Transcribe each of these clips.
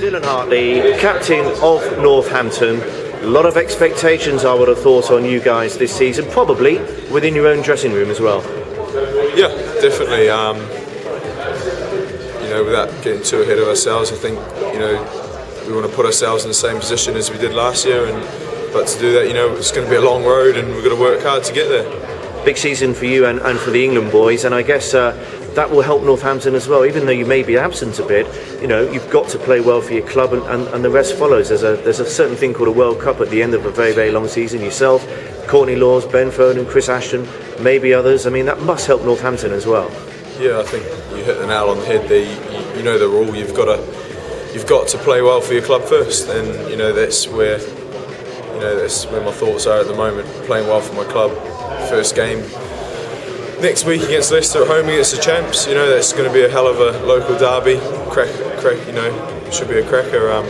Dylan Hartley, captain of Northampton. A lot of expectations, I would have thought, on you guys this season, probably within your own dressing room as well. Yeah, definitely. Without getting too ahead of ourselves, I think we want to put ourselves in the same position as we did last year, but to do that, it's going to be a long road, and we've got to work hard to get there. Big season for you and for the England boys, and I guess that will help Northampton as well. Even though you may be absent a bit, you've got to play well for your club, and the rest follows. There's a certain thing called a World Cup at the end of a very, very long season. Yourself, Courtney Laws, Ben Foden, Chris Ashton, maybe others. I mean, that must help Northampton as well. Yeah, I think you hit the nail on the head there. You know the rule. You've got to play well for your club first, and that's where my thoughts are at the moment. Playing well for my club. First game next week against Leicester at home against the champs. That's going to be a hell of a local derby. Should be a cracker.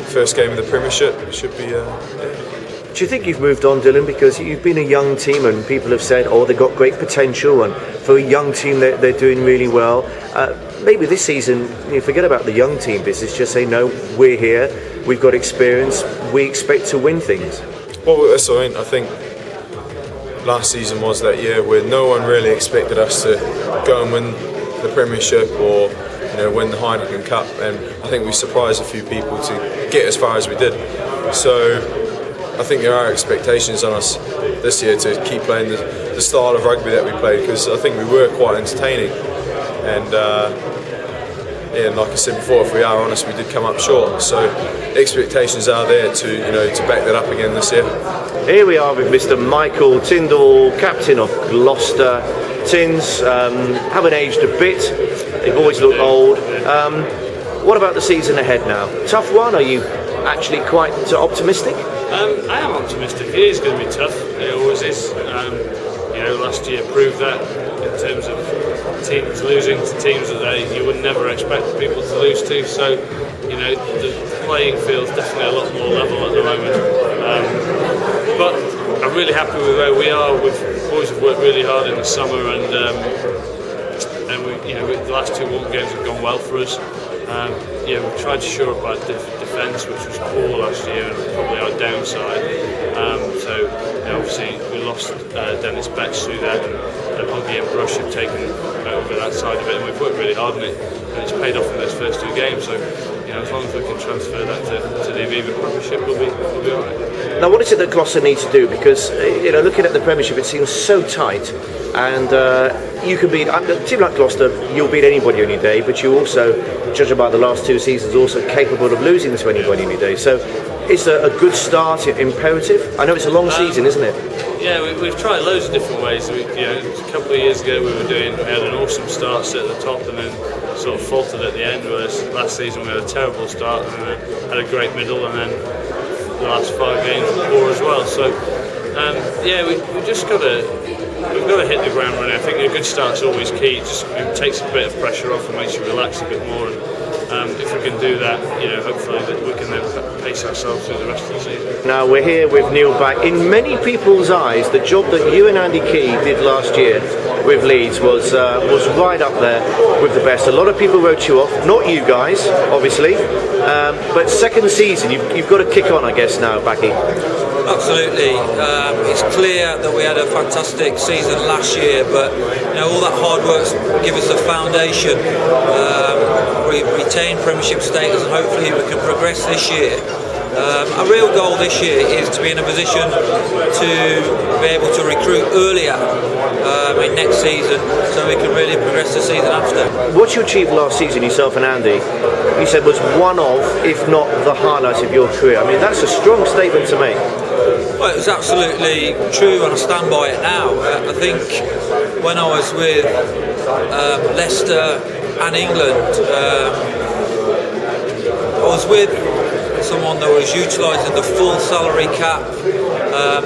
First game of the Premiership. Should be. Do you think you've moved on, Dylan? Because you've been a young team, and people have said, "Oh, they've got great potential," and for a young team, they're doing really well. Maybe this season, you forget about the young team business. Just say, "No, we're here. We've got experience. We expect to win things." Well, that's what I mean. I think last season was that year where no one really expected us to go and win the Premiership or win the Heineken Cup, and I think we surprised a few people to get as far as we did. So I think there are expectations on us this year to keep playing the style of rugby that we played, because I think we were quite entertaining, and like I said before, if we are honest, we did come up short. So expectations are there to back that up again this year. Here we are with Mr. Michael Tindall, captain of Gloucester. Tins haven't aged a bit. They've always looked old. What about the season ahead now? Tough one? Are you actually quite optimistic? I am optimistic. It is going to be tough. It always is. Last year proved that in terms of teams losing to teams that you would never expect people to lose to. So, the playing field's definitely a lot more level at the moment. But I'm really happy with where we are. Boys have worked really hard in the summer, and the last two warm games have gone well for us. We tried to shore up our defence, which was poor last year and probably our downside. Obviously we lost Dennis Betts through that, and Huggy and Brush have taken over that side of it, and we've worked really hard on it, and it's paid off in those first two games. So as long as we can transfer that to the Aviva Premiership, we'll be alright. Now, what is it that Gloucester need to do? Because looking at the Premiership, it seems so tight, and you can beat a team like Gloucester. You'll beat anybody on your day, but you also, judging by the last two seasons, also capable of losing to anybody on your day. So, is a good start imperative? I know it's a long season, isn't it? Yeah, we've tried loads of different ways. A couple of years ago we had an awesome start, set at the top, and then sort of faltered at the end. Whereas last season we had a terrible start and then had a great middle, and then the last 5 games were poor as well. So we've just got to hit the ground running. I think a good start's always key. It takes a bit of pressure off and makes you relax a bit more. And if we can do that, hopefully that we can then pace ourselves through the rest of the season. Now we're here with Neil Back. In many people's eyes, the job that you and Andy Key did last year with Leeds was right up there with the best. A lot of people wrote you off, not you guys, obviously, but second season, you've got to kick on, I guess, now, Backy. Absolutely. It's clear that we had a fantastic season last year, but all that hard work's given us a foundation. We retain Premiership status, and hopefully we can progress this year. Our real goal this year is to be in a position to be able to recruit earlier in next season, so we can really progress the season after. What you achieved last season, yourself and Andy, you said was one of, if not the highlight of your career. I mean, that's a strong statement to make. Well, it was absolutely true, and I stand by it now. I think when I was with Leicester and England, I was with someone that was utilising the full salary cap,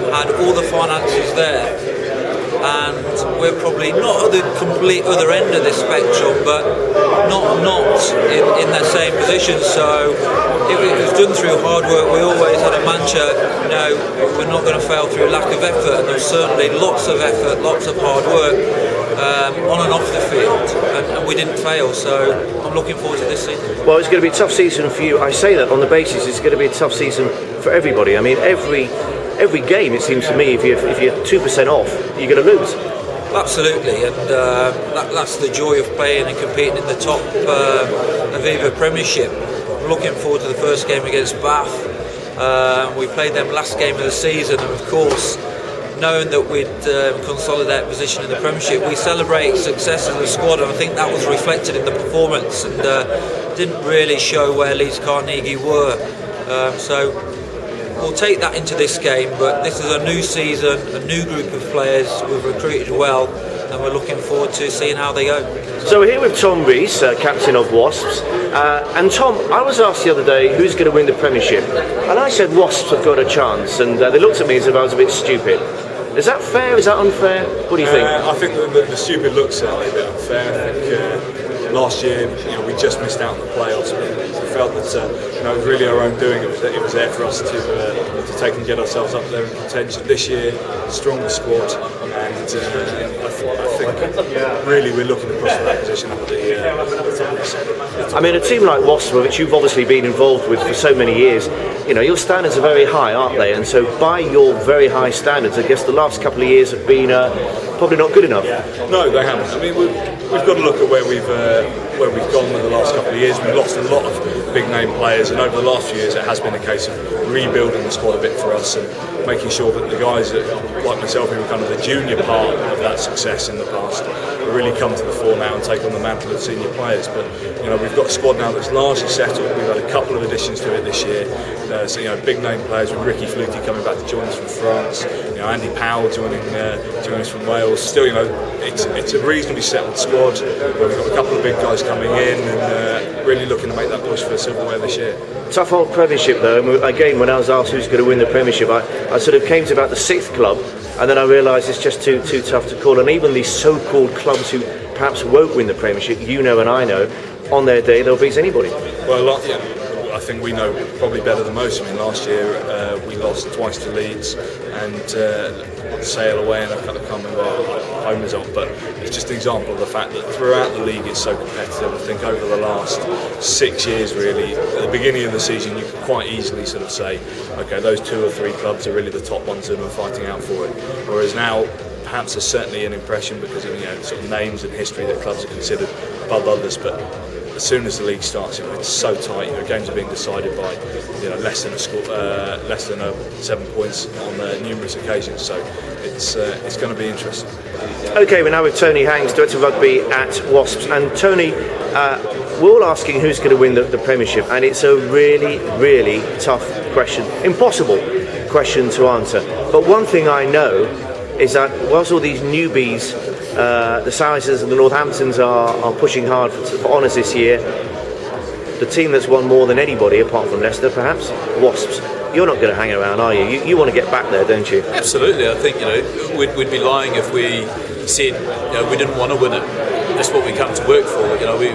had all the finances there, and we're probably not at the complete other end of this spectrum, but not in the same position. So it was done through hard work. We always had a mantra, we're not going to fail through lack of effort, and there's certainly lots of effort, lots of hard work. on and off the field, and we didn't fail. So I'm looking forward to this season. Well, it's going to be a tough season for you. I say that on the basis it's going to be a tough season for everybody. I mean, every game, it seems to me, if you're 2% off, you're going to lose. Absolutely, and that's the joy of playing and competing in the top Aviva Premiership. I'm looking forward to the first game against Bath. We played them last game of the season, and of course, knowing that we'd consolidate position in the Premiership, we celebrate success as a squad, and I think that was reflected in the performance, and didn't really show where Leeds Carnegie were. So we'll take that into this game, but this is a new season, a new group of players. We've recruited well, and we're looking forward to seeing how they go. So we're here with Tom Rees, captain of Wasps. And Tom, I was asked the other day who's going to win the Premiership, and I said Wasps have got a chance, and they looked at me as if I was a bit stupid. Is that fair? Is that unfair? What do you think? I think the stupid looks are a bit unfair. I think last year, we just missed out on the playoffs. We felt that it was really our own doing. It was there for us to take and get ourselves up there in contention. This year, stronger squad, and I think really we're looking across for that position at the top. I mean, a team like Wasps, which you've obviously been involved with for so many years, your standards are very high, aren't they? And so by your very high standards, I guess the last couple of years have been probably not good enough. No, they haven't. I mean, we've got to look at where we've gone with the last couple of years. We've lost a lot of big name players, and over the last few years it has been a case of rebuilding the squad a bit for us and making sure that the guys that, like myself, who were kind of the junior part of that success in the past, really come to the fore now and take on the mantle of senior players. But we've got a squad now that's largely settled. We've had a couple of additions to it this year. So big name players with Ricky Flutie coming back to join us from France. Andy Powell joining us from Wales. Still, it's a reasonably settled squad. We've got a couple of big guys coming in and really looking to make that push for silverware this year. Tough old Premiership though. And again, when I was asked who's going to win the Premiership, I sort of came to about the 6th club, and then I realised it's just too tough to call. And even these so-called clubs who perhaps won't win the Premiership, and I know, on their day they'll beat anybody. Well, I think we know probably better than most. I mean, last year we lost twice to Leeds and Sale away, and I can't remember what home result, but it's just an example of the fact that throughout the league it's so competitive. I think over the last 6 years, really, at the beginning of the season, you could quite easily sort of say, okay, those 2 or 3 clubs are really the top ones who are fighting out for it. Whereas now, perhaps there's certainly an impression because of sort of names and history that clubs are considered above others, but as soon as the league starts, it's so tight. Games are being decided by less than a score, less than 7 points on numerous occasions. So it's going to be interesting. Okay, we're now with Tony Hanks, Director of Rugby at Wasps. And Tony, we're all asking who's going to win the Premiership, and it's a really, really tough question, impossible question to answer. But one thing I know is that whilst all these newbies, the Saracens and the Northamptons are pushing hard for honours this year, the team that's won more than anybody, apart from Leicester perhaps, Wasps, you're not going to hang around, are you? You want to get back there, don't you? Absolutely. I think we'd be lying if we said we didn't want to win it. That's what we come to work for.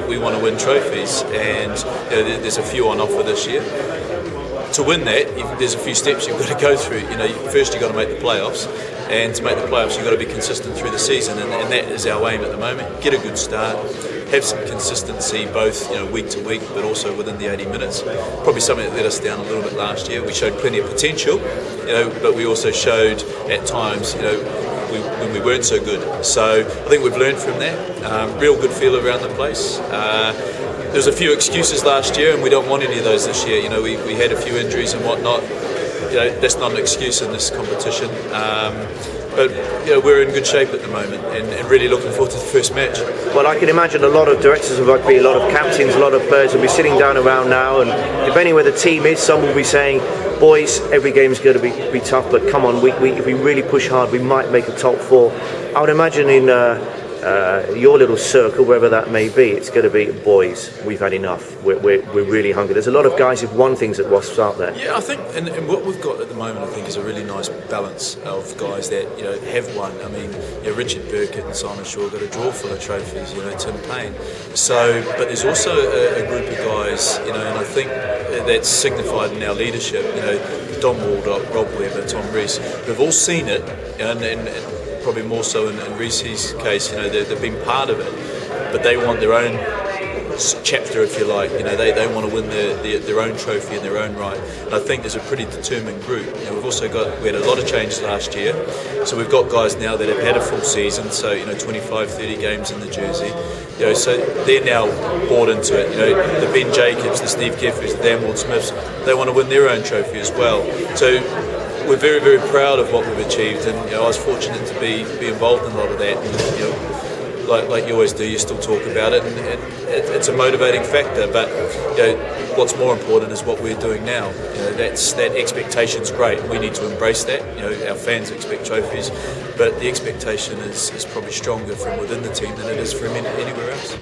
We want to win trophies, and there's a few on offer this year. To win that, there's a few steps you've got to go through. First you've got to make the playoffs, and to make the playoffs you've got to be consistent through the season, and that is our aim at the moment. Get a good start, have some consistency both week to week, but also within the 80 minutes. Probably something that let us down a little bit last year. We showed plenty of potential, but we also showed at times when we weren't so good. So I think we've learned from that. Real good feel around the place. There's a few excuses last year, and we don't want any of those this year. We had a few injuries and whatnot. That's not an excuse in this competition. But we're in good shape at the moment, and really looking forward to the first match. Well, I can imagine a lot of directors of rugby, a lot of captains, a lot of players will be sitting down around now, and depending where the team is, some will be saying, boys, every game is going to be tough, but come on, if we really push hard, we might make a top 4. I would imagine in your little circle, wherever that may be, it's going to be, boys, we've had enough. We're really hungry. There's a lot of guys who've won things at Wasps out there. Yeah, I think, and what we've got at the moment, I think, is a really nice balance of guys that have won. I mean, Richard Burkett and Simon Shaw got a draw full of trophies. Tim Payne. So, but there's also a group of guys, and I think that's signified in our leadership. Don Waldock, Rob Webber, Tom Rees, who've all seen it, and probably more so in Rees's case, they've been part of it, but they want their own chapter, if you like. They want to win their own trophy in their own right, and I think there's a pretty determined group. We've also we had a lot of changes last year, so we've got guys now that have had a full season, so 25-30 games in the jersey, so they're now bought into it. The Ben Jacobs, the Steve Keffers, the Dan Ward Smiths, they want to win their own trophy as well. So we're very, very proud of what we've achieved, and I was fortunate to be involved in a lot of that. And, like you always do, you still talk about it, and it's a motivating factor. But what's more important is what we're doing now. That expectation's great. We need to embrace that. Our fans expect trophies, but the expectation is probably stronger from within the team than it is from anywhere else.